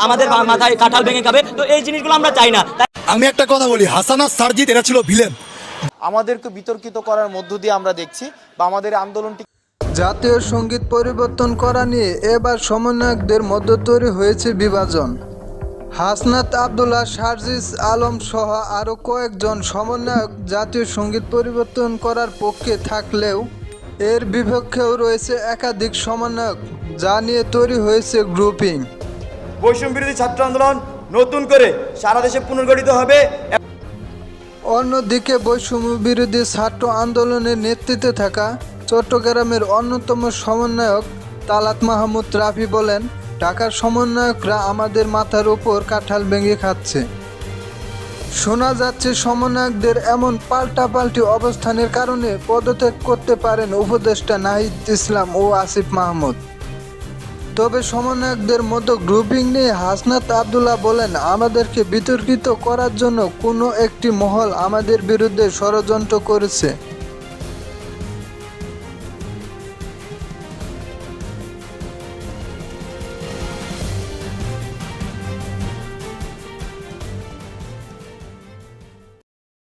আমাদের মাথায় কাঁঠাল ভেঙে খাবে। তো এই জিনিসগুলো আমরা চাই না। আমি একটা কথা বলি, হাসান আর সারজিৎ এরা ছিল ভিলেন। আমাদেরকে বিতর্কিত করার মধ্য দিয়ে আমরা দেখছি বা আমাদের আন্দোলনটি জাতীয় সঙ্গীত পরিবর্তন করা নিয়ে এবার সমন্বয়কদের মধ্যে তৈরি হয়েছে বিভাজন। হাসনাত আবদুল্লাহ, সার্জিস আলম সহ আরও কয়েকজন সমন্বয়ক জাতীয় সঙ্গীত পরিবর্তন করার পক্ষে থাকলেও এর বিপক্ষেও রয়েছে একাধিক সমন্বয়ক, যা নিয়ে তৈরি হয়েছে গ্রুপিং। বৈষম্য বিরোধী ছাত্র আন্দোলন নতুন করে সারা দেশে পুনর্গঠিত হবে। অন্যদিকে বৈষম্য বিরোধী ছাত্র আন্দোলনের নেতৃত্বে থাকা চট্টগ্রামের অন্যতম সমন্বয়ক তালাত মাহমুদ রাফি বলেন, ঢাকার সমন্বয়করা আমাদের মাথার উপর কাঁঠাল ভেঙে খাচ্ছে। শোনা যাচ্ছে সমন্বয়কদের এমন পাল্টাপাল্টি অবস্থানের কারণে পদত্যাগ করতে পারেন উপদেষ্টা নাহিদ ইসলাম ও আসিফ মাহমুদ। তবে সমন্বয়কদের মতো গ্রুপিং নিয়ে হাসনাত আবদুল্লাহ বলেন, আমাদেরকে বিতর্কিত করার জন্য কোনো একটি মহল আমাদের বিরুদ্ধে ষড়যন্ত্র করেছে।